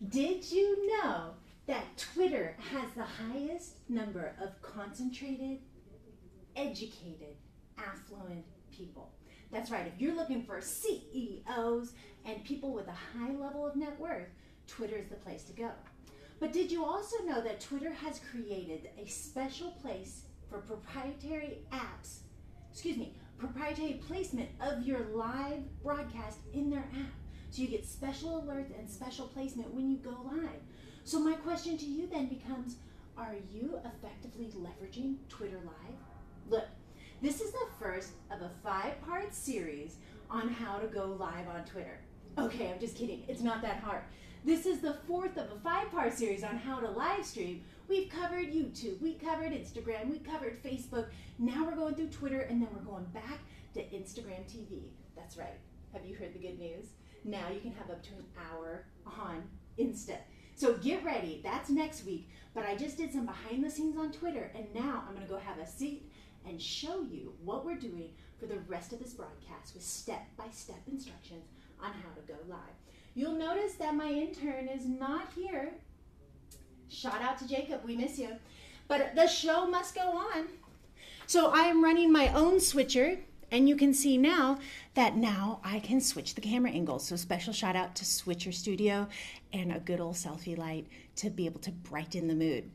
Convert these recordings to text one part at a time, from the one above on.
Did you know that Twitter has the highest number of concentrated, educated, affluent people? That's right, if you're looking for CEOs and people with a high level of net worth, Twitter is the place to go. But did you also know that Twitter has created a special place for proprietary placement of your live broadcast in their app? So you get special alerts and special placement when you go live. So my question to you then becomes, are you effectively leveraging Twitter Live? Look, this is the first of a 5-part series on how to go live on Twitter. Okay, I'm just kidding. It's not that hard. This is the 4th of a 5-part series on how to live stream. We've covered YouTube, we covered Instagram, we covered Facebook. Now we're going through Twitter, and then we're going back to Instagram TV. That's right. Have you heard the good news? Now you can have up to an hour on Insta. So get ready. That's next week. But I just did some behind the scenes on Twitter, and now I'm going to go have a seat and show you what we're doing for the rest of this broadcast with step-by-step instructions on how to go live. You'll notice that my intern is not here. Shout out to Jacob, we miss you. But the show must go on. So I am running my own switcher, and you can see now that now I can switch the camera angle. So special shout out to Switcher Studio and a good old selfie light to be able to brighten the mood.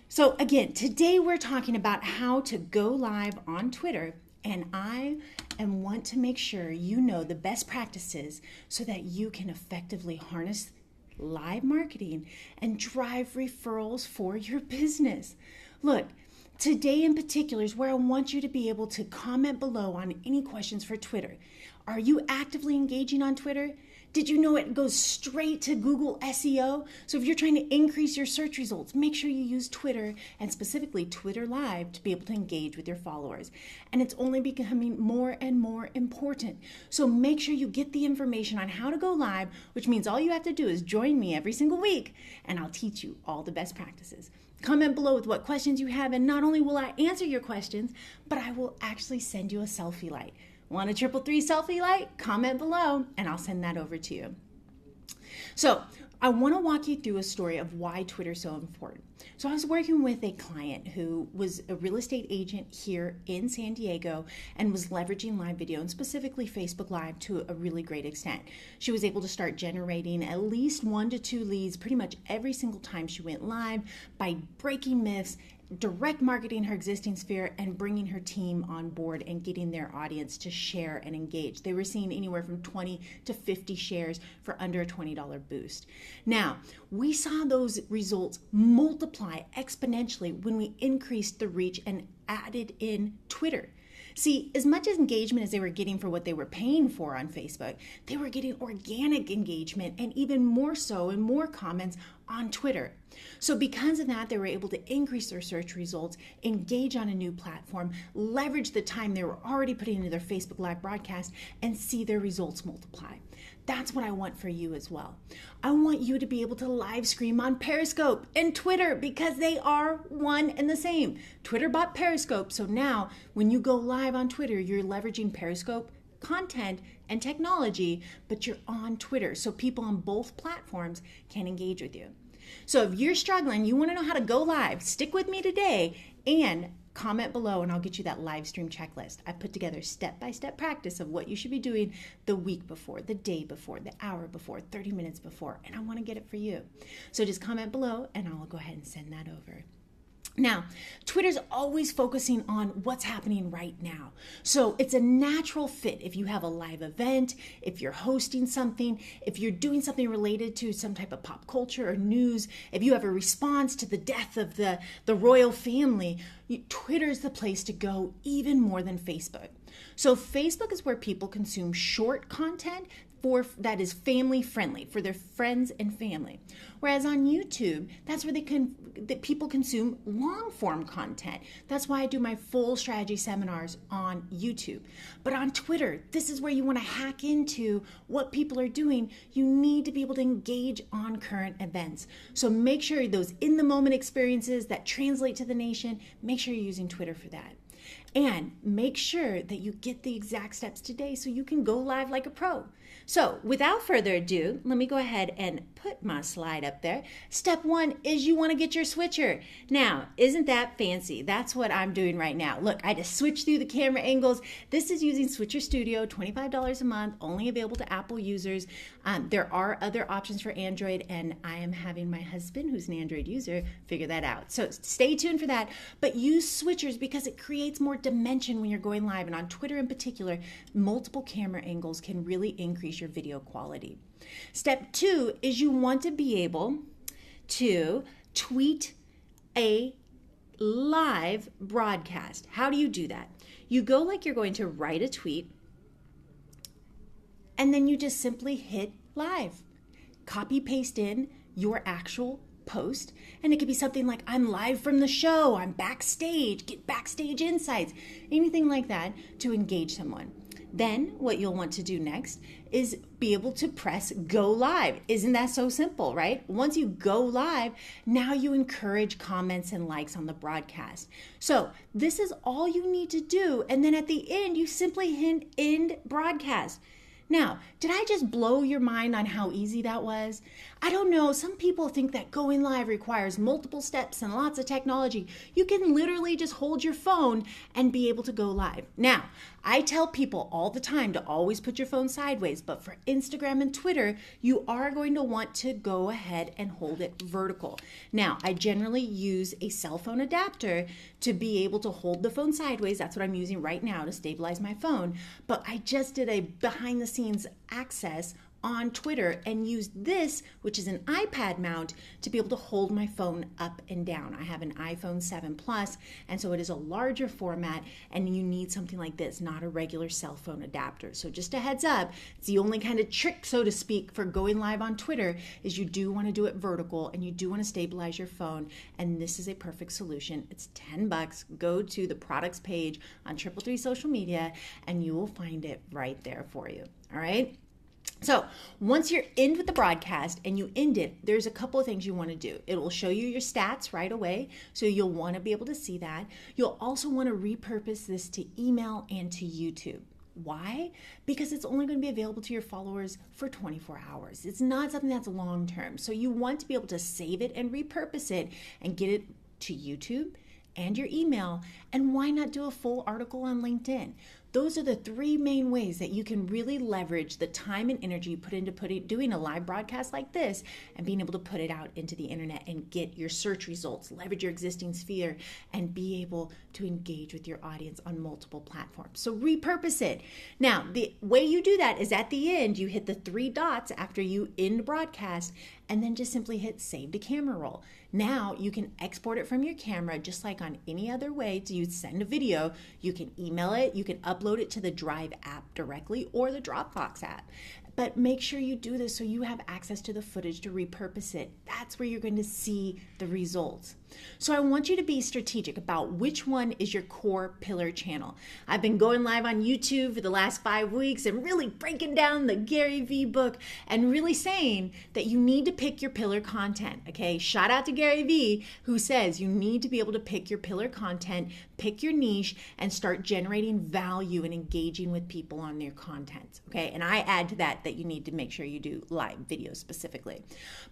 So again, today we're talking about how to go live on Twitter, and I want to make sure you know the best practices so that you can effectively harness live marketing and drive referrals for your business. Look, today in particular is where I want you to be able to comment below on any questions for Twitter. Are you actively engaging on Twitter? Did you know it goes straight to Google SEO? So if you're trying to increase your search results, make sure you use Twitter, and specifically Twitter Live, to be able to engage with your followers. And it's only becoming more and more important. So make sure you get the information on how to go live, which means all you have to do is join me every single week, and I'll teach you all the best practices. Comment below with what questions you have, and not only will I answer your questions, but I will actually send you a selfie light. Want a 333 selfie light? Comment below and I'll send that over to you. So I want to walk you through a story of why Twitter is so important. So I was working with a client who was a real estate agent here in San Diego and was leveraging live video, and specifically Facebook Live, to a really great extent. She was able to start generating at least 1 to 2 leads pretty much every single time she went live by breaking myths, direct marketing her existing sphere, and bringing her team on board and getting their audience to share and engage. They were seeing anywhere from 20 to 50 shares for under a $20 boost. Now, we saw those results multiply exponentially when we increased the reach and added in Twitter. See, as much engagement as they were getting for what they were paying for on Facebook, they were getting organic engagement, and even more so and more comments on Twitter. So because of that, they were able to increase their search results, engage on a new platform, leverage the time they were already putting into their Facebook Live broadcast, and see their results multiply. That's what I want for you as well. I want you to be able to live stream on Periscope and Twitter, because they are one and the same. Twitter bought Periscope, so now when you go live on Twitter, you're leveraging Periscope content and technology, but you're on Twitter, so people on both platforms can engage with you. So if you're struggling, you want to know how to go live, stick with me today and comment below, and I'll get you that live stream checklist. I put together step-by-step practice of what you should be doing the week before, the day before, the hour before, 30 minutes before, and I want to get it for you. So just comment below and I'll go ahead and send that over. Now, Twitter's always focusing on what's happening right now. So it's a natural fit if you have a live event, if you're hosting something, if you're doing something related to some type of pop culture or news, if you have a response to the death of the royal family, Twitter's the place to go, even more than Facebook. So Facebook is where people consume short content that is family friendly for their friends and family. Whereas on YouTube, that's where that people consume long form content. That's why I do my full strategy seminars on YouTube. But on Twitter, this is where you want to hack into what people are doing. You need to be able to engage on current events. So make sure those in the moment experiences that translate to the nation, make sure you're using Twitter for that. And make sure that you get the exact steps today so you can go live like a pro. So without further ado, let me go ahead and put my slide up there. Step 1 is you want to get your switcher. Now, isn't that fancy? That's what I'm doing right now. Look, I just switched through the camera angles. This is using Switcher Studio, $25 a month, only available to Apple users. There are other options for Android, and I am having my husband, who's an Android user, figure that out. So stay tuned for that, but use switchers because it creates more dimension when you're going live. And on Twitter in particular, multiple camera angles can really increase your video quality. Step 2 is you want to be able to tweet a live broadcast. How do you do that? You go like you're going to write a tweet, and then you just simply hit live. Copy paste in your actual post, and it could be something like, I'm live from the show, I'm backstage, get backstage insights, anything like that to engage someone. Then what you'll want to do next is be able to press go live. Isn't that so simple, right? Once you go live, now you encourage comments and likes on the broadcast. So this is all you need to do. And then at the end, you simply hit end broadcast. Now, did I just blow your mind on how easy that was? I don't know. Some people think that going live requires multiple steps and lots of technology. You can literally just hold your phone and be able to go live. Now, I tell people all the time to always put your phone sideways, but for Instagram and Twitter, you are going to want to go ahead and hold it vertical. Now, I generally use a cell phone adapter to be able to hold the phone sideways. That's what I'm using right now to stabilize my phone. But I just did a behind the scenes access on Twitter and used this, which is an iPad mount, to be able to hold my phone up and down. I have an iPhone 7 Plus, and so it is a larger format, and you need something like this, not a regular cell phone adapter. So just a heads up, it's the only kind of trick, so to speak, for going live on Twitter is you do want to do it vertical and you do want to stabilize your phone, and this is a perfect solution. It's $10. Go to the products page on 333 Social Media and you will find it right there for you. All right? So once you're in with the broadcast and you end it, there's a couple of things you want to do. It will show you your stats right away, so you'll want to be able to see that. You'll also want to repurpose this to email and to YouTube. Why? Because it's only going to be available to your followers for 24 hours. It's not something that's long term. So you want to be able to save it and repurpose it and get it to YouTube and your email. And why not do a full article on LinkedIn? Those are the 3 main ways that you can really leverage the time and energy you put into doing a live broadcast like this and being able to put it out into the internet and get your search results, leverage your existing sphere, and be able to engage with your audience on multiple platforms. So repurpose it. Now, the way you do that is at the end, you hit the 3 dots after you end broadcast, and then just simply hit save to camera roll. Now you can export it from your camera just like on any other way. So you send a video, you can email it, you can upload it to the Drive app directly or the Dropbox app. But make sure you do this so you have access to the footage to repurpose it. That's where you're going to see the results. So I want you to be strategic about which one is your core pillar channel. I've been going live on YouTube for the last 5 weeks and really breaking down the Gary Vee book and really saying that you need to pick your pillar content, okay? Shout out to Gary Vee, who says you need to be able to pick your pillar content, pick your niche, and start generating value and engaging with people on their content, okay? And I add to that you need to make sure you do live videos specifically.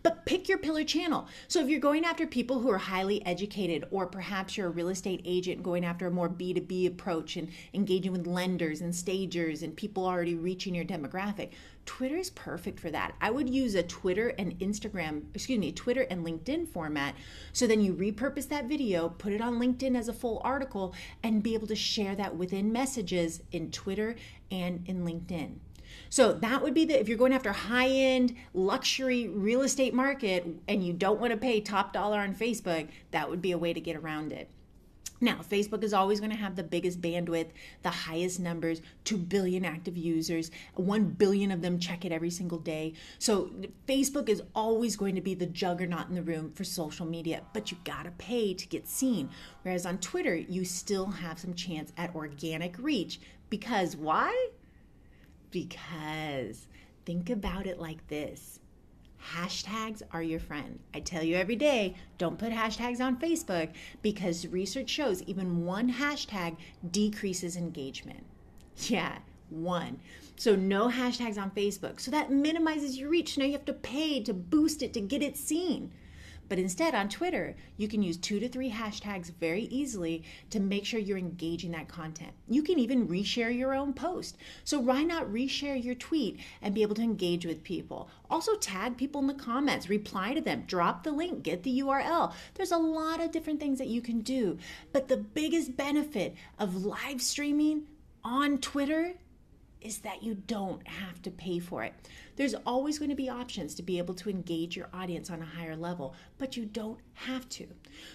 But pick your pillar channel. So if you're going after people who are highly educated, or perhaps you're a real estate agent going after a more B2B approach and engaging with lenders and stagers and people already reaching your demographic, Twitter is perfect for that. I would use a Twitter and LinkedIn format. So then you repurpose that video, put it on LinkedIn as a full article, and be able to share that within messages in Twitter and in LinkedIn. So that would be if you're going after high-end luxury real estate market and you don't want to pay top dollar on Facebook, that would be a way to get around it. Now, Facebook is always going to have the biggest bandwidth, the highest numbers, 2 billion active users, 1 billion of them check it every single day. So Facebook is always going to be the juggernaut in the room for social media, but you got to pay to get seen. Whereas on Twitter, you still have some chance at organic reach. Because why? Because think about it like this. hashtags are your friend. I tell you every day, don't put hashtags on Facebook because research shows even one hashtag decreases engagement. Yeah, one. So no hashtags on Facebook. So that minimizes your reach. Now you have to pay to boost it to get it seen. But instead on Twitter, you can use 2 to 3 hashtags very easily to make sure you're engaging that content. You can even reshare your own post. So why not reshare your tweet and be able to engage with people? Also tag people in the comments, reply to them, drop the link, get the URL. There's a lot of different things that you can do. But the biggest benefit of live streaming on Twitter is that you don't have to pay for it. There's always going to be options to be able to engage your audience on a higher level, but you don't have to.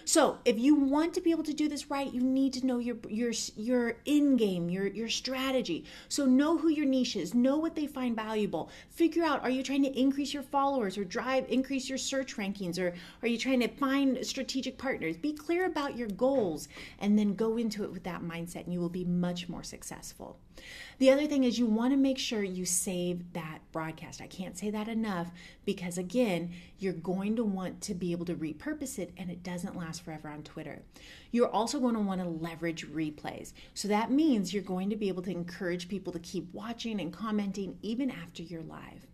So if you want to be able to do this right, you need to know your in game, your strategy. So know who your niche is, know what they find valuable. Figure out, are you trying to increase your followers or increase your search rankings, or are you trying to find strategic partners? Be clear about your goals and then go into it with that mindset and you will be much more successful. The other thing is you want to make sure you save that broadcast. I can't say that enough because again, you're going to want to be able to repurpose it and it doesn't last forever on Twitter. You're also going to want to leverage replays. So that means you're going to be able to encourage people to keep watching and commenting even after you're live.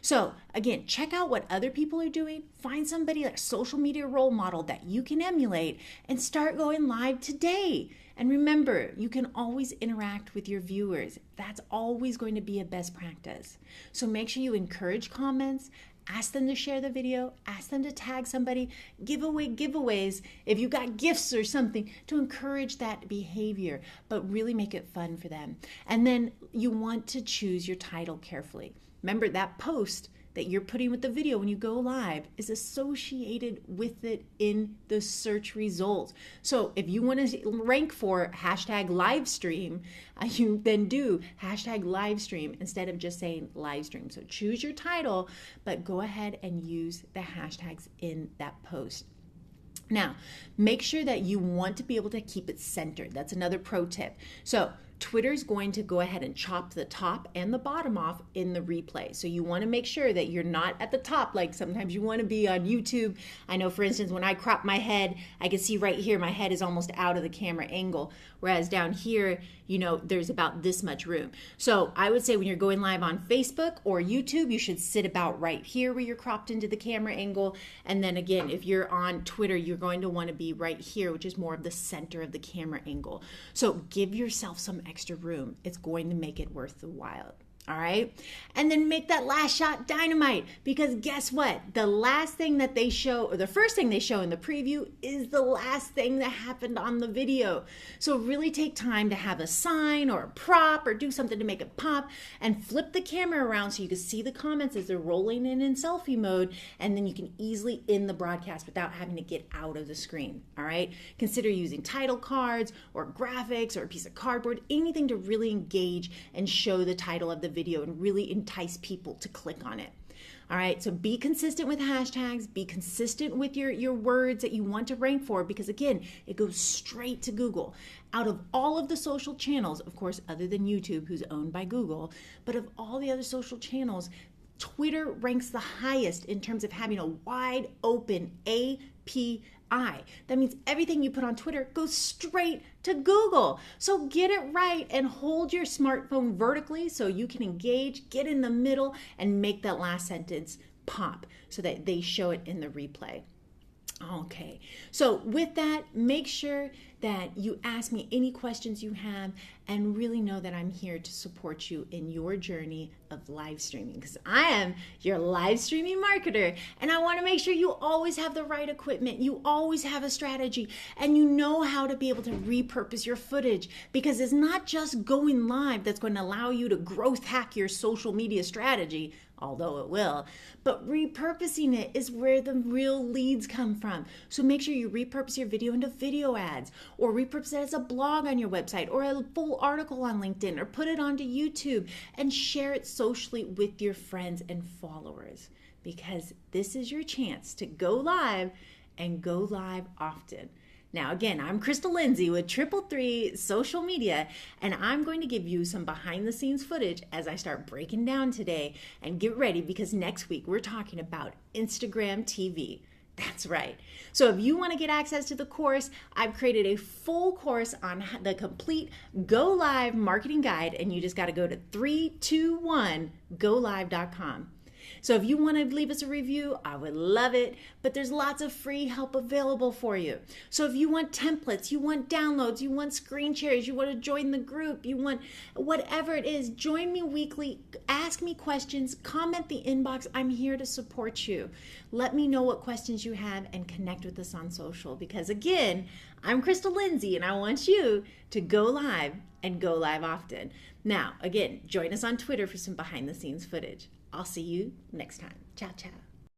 So again, check out what other people are doing. Find somebody, like a social media role model that you can emulate and start going live today. And remember, you can always interact with your viewers. That's always going to be a best practice. So make sure you encourage comments, ask them to share the video, ask them to tag somebody, give away giveaways if you got gifts or something to encourage that behavior, but really make it fun for them. And then you want to choose your title carefully. Remember, that post that you're putting with the video when you go live is associated with it in the search results. So if you want to rank for hashtag live stream, you then do hashtag live stream instead of just saying live stream. So choose your title, but go ahead and use the hashtags in that post. Now, make sure that you want to be able to keep it centered. That's another pro tip. So Twitter's going to go ahead and chop the top and the bottom off in the replay. So you want to make sure that you're not at the top like sometimes you want to be on YouTube. I know, for instance, when I crop my head, I can see right here my head is almost out of the camera angle, whereas down here, you know, there's about this much room. So I would say when you're going live on Facebook or YouTube, you should sit about right here where you're cropped into the camera angle. And then again, if you're on Twitter, you're going to want to be right here, which is more of the center of the camera angle. So give yourself some extra room. It's going to make it worth the while. All right. And then make that last shot dynamite, because guess what? The last thing that they show, or the first thing they show in the preview, is the last thing that happened on the video. So really take time to have a sign or a prop or do something to make it pop, and flip the camera around so you can see the comments as they're rolling in selfie mode. And then you can easily end the broadcast without having to get out of the screen. All right. Consider using title cards or graphics or a piece of cardboard, anything to really engage and show the title of the video and really entice people to click on it. All right, so be consistent with hashtags, be consistent with your words that you want to rank for, because again, it goes straight to Google. Out of all of the social channels, of course, other than YouTube, who's owned by Google, but of all the other social channels, Twitter ranks the highest in terms of having a wide open API. That means everything you put on Twitter goes straight to Google. So get it right and hold your smartphone vertically so you can engage, get in the middle, and make that last sentence pop so that they show it in the replay. Okay, so with that, make sure that you ask me any questions you have, and really know that I'm here to support you in your journey of live streaming, because I am your live streaming marketer, and I want to make sure you always have the right equipment, you always have a strategy, and you know how to be able to repurpose your footage, because it's not just going live that's going to allow you to growth hack your social media strategy, although it will, but repurposing it is where the real leads come from. So make sure you repurpose your video into video ads, or repurpose it as a blog on your website, or a full article on LinkedIn, or put it onto YouTube and share it socially with your friends and followers, because this is your chance to go live, and go live often. Now, again, I'm Crystal Lindsay with 333 Social Media, and I'm going to give you some behind the scenes footage as I start breaking down today. And get ready, because next week we're talking about Instagram TV. That's right. So if you want to get access to the course, I've created a full course on the complete Go Live marketing guide, and you just got to go to 321golive.com. So if you want to leave us a review, I would love it, but there's lots of free help available for you. So if you want templates, you want downloads, you want screen shares, you want to join the group, you want whatever it is, join me weekly, ask me questions, comment the inbox. I'm here to support you. Let me know what questions you have and connect with us on social, because again, I'm Crystal Lindsay and I want you to go live and go live often. Now, again, join us on Twitter for some behind the scenes footage. I'll see you next time. Ciao, ciao.